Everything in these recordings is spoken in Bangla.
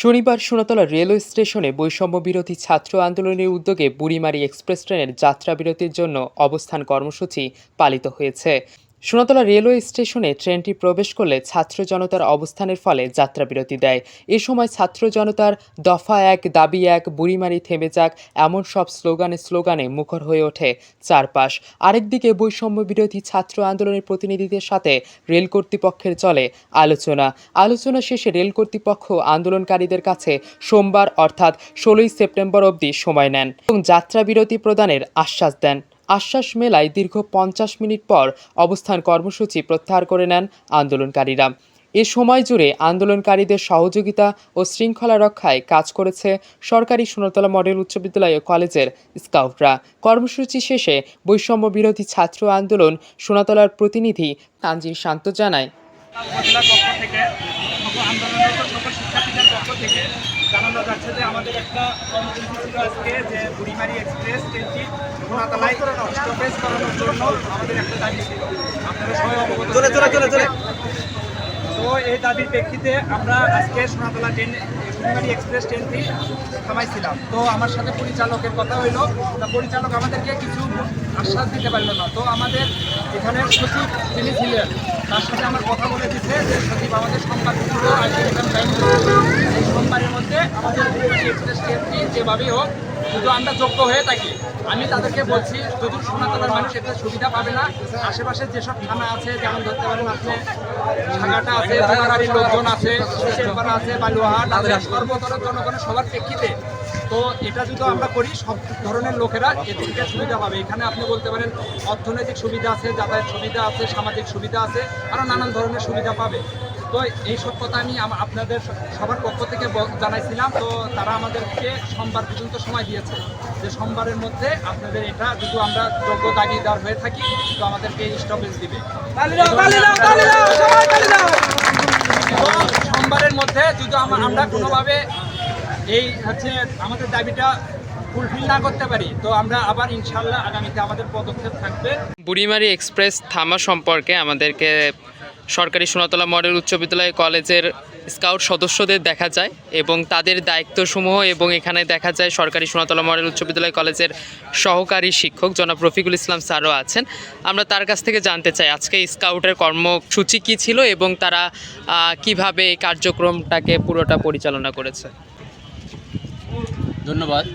শনিবার সোনাতলা রেলওয়ে স্টেশনে বৈষম্যবিরোধী ছাত্র আন্দোলনের উদ্যোগে বুড়িমারি এক্সপ্রেস ট্রেনের যাত্রাবিরতির জন্য অবস্থান কর্মসূচি পালিত হয়েছে। সোনাতলা রেলওয়ে স্টেশনে ট্রেনটি প্রবেশ করলে ছাত্র জনতার অবস্থানের ফলে যাত্রাবিরতি দেয়। এ সময় ছাত্র জনতার দফা এক, দাবি এক, বুড়িমারি থেমে যাক এমন সব স্লোগানে মুখর হয়ে ওঠে চারপাশ। আরেকদিকে বৈষম্যবিরোধী ছাত্র আন্দোলনের প্রতিনিধিদের সাথে রেল কর্তৃপক্ষের চলে আলোচনা শেষে রেল কর্তৃপক্ষ আন্দোলনকারীদের কাছে সোমবার অর্থাৎ ১৬ই সেপ্টেম্বর অবধি সময় নেন এবং যাত্রাবিরতি প্রদানের আশ্বাস দেন। আশ্বাস মেলায় দীর্ঘ ৫০ মিনিট পর অবস্থান কর্মসূচি প্রত্যাহার করে নেন আন্দোলনকারীরা। এ সময় জুড়ে আন্দোলনকারীদের সহযোগিতা ও শৃঙ্খলা রক্ষায় কাজ করেছে সরকারি সোনাতলা মডেল উচ্চ বিদ্যালয় ও কলেজের স্কাউটরা। কর্মসূচি শেষে বৈষম্য বিরোধী ছাত্র আন্দোলন সোনাতলার প্রতিনিধি তানজির শান্ত জানায়, জেলার পক্ষ থেকে আন্দোলনরত সকল শিক্ষার্থীদের পক্ষ থেকে জানানো যাচ্ছে যে আমাদের একটা কর্মসূচি ছিল আজকে যে বুড়িমারি এক্সপ্রেস ট্রেনটি সোনাতলায় স্টপেজ করানোর জন্য আমাদের একটা দাবি ছিল। আপনারা সবাই অবগত। তো এই দাবির প্রেক্ষিতে আমরা আজকে সোনাতলা বুড়িমারি এক্সপ্রেস ট্রেনটি থামাইছিলাম। তো আমার সাথে পরিচালকের কথা হইলো, পরিচালক আমাদেরকে কিছু আশ্বাস দিতে পারল না। তো আমাদের এখানে সচিব যিনি ছিলেন তার সাথে আমার কথা বলে দিচ্ছে যে সচিব আমাদের সোমবারগুলো এই সোমবারের মধ্যে আমাদের বুড়িমারি এক্সপ্রেস ট্রেনটি যেভাবেই হোক শুধু আমরা যোগ্য হয়ে থাকি। আমি তাদেরকে বলছি যদি সোনাতলার মানুষ এতে সুবিধা পাবে না, আশেপাশে যেসব থানা আছে যেমন ধরতে পারেন আপনি সাগাটা আছে, জোনাগাড়ির লোকজন আছে, শেরপাড়া আছে, বালুয়াহাট আছে, সর্বধরনের জনগণের সবার প্রেক্ষিতে তো এটা যদি আমরা করি সব ধরনের লোকেরা এদিকে সুবিধা পাবে। এখানে আপনি বলতে পারেন অর্থনৈতিক সুবিধা আছে, যাতায়াত সুবিধা আছে, সামাজিক সুবিধা আছে, আরও নানান ধরনের সুবিধা পাবে। তো এইসব কথা আমি আপনাদের সবার পক্ষ থেকে জানাইছিলাম। তো তারা আমাদেরকে সোমবার পর্যন্ত সময় দিয়েছে যে সোমবারের মধ্যে আপনাদের এটা যদি আমরা যোগ্য দাবিদার হয়ে থাকি তো আমাদেরকে স্টপেজ দিবে। সোমবারের মধ্যে যদি আমরা কোনোভাবে এই হচ্ছে আমাদের দাবিটা ফুলফিল না করতে পারি তো আমরা আবার ইনশাল্লাহ আগামীতে আমাদের পদক্ষেপ থাকবে। বুড়িমারি এক্সপ্রেস থামা সম্পর্কে আমাদেরকে সরকারি সোনাতলা মডেল উচ্চ বিদ্যালয় কলেজের স্কাউট সদস্যদের দেখা যায় এবং তাদের দায়িত্বসমূহ, এবং এখানে দেখা যায় সরকারি সোনাতলা মডেল উচ্চ বিদ্যালয় কলেজের সহকারী শিক্ষক জনাব রফিকুল ইসলাম স্যারও আছেন। আমরা তার কাছ থেকে জানতে চাই আজকে স্কাউটের কর্মসূচি কী ছিল এবং তারা কিভাবে এই কার্যক্রমটাকে পুরোটা পরিচালনা করেছে। ধন্যবাদ।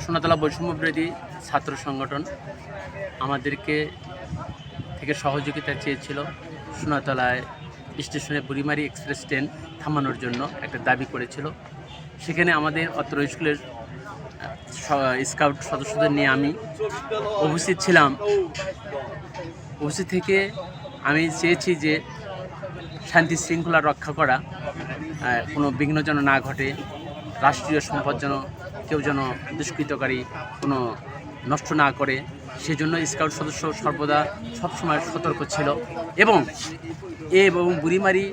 সোনাতলা বৈষম্যবিরোধী ছাত্র সংগঠন আমাদেরকে থেকে সহযোগিতা চেয়েছিল সোনাতলায় স্টেশনে বুড়িমারি এক্সপ্রেস ট্রেন থামানোর জন্য একটা দাবি করেছিল। সেখানে আমাদের অত্র স্কুলের স্কাউট সদস্যদের নিয়ে আমি উপস্থিত ছিলাম। উপস্থিত থেকে আমি চেয়েছি যে শান্তি শৃঙ্খলা রক্ষা করা, কোনো বিঘ্ন যেন না ঘটে, রাষ্ট্রীয় সম্পদ যেন কেউ যেন দুষ্কৃতকারী কোনো নষ্ট না করে, সেজন্য স্কাউট সদস্য সর্বদা সবসময় সতর্ক ছিল। এবং বুড়িমারি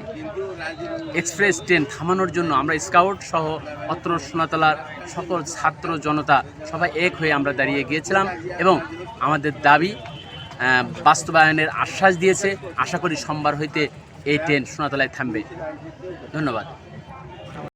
এক্সপ্রেস ট্রেন থামানোর জন্য আমরা স্কাউট সহ অত্র সোনাতলার সকল ছাত্র জনতা সবাই এক হয়ে আমরা দাঁড়িয়ে গিয়েছিলাম এবং আমাদের দাবি বাস্তবায়নের আশ্বাস দিয়েছে। আশা করি সোমবার হইতে এই ট্রেন সোনাতলায় থামবে। ধন্যবাদ।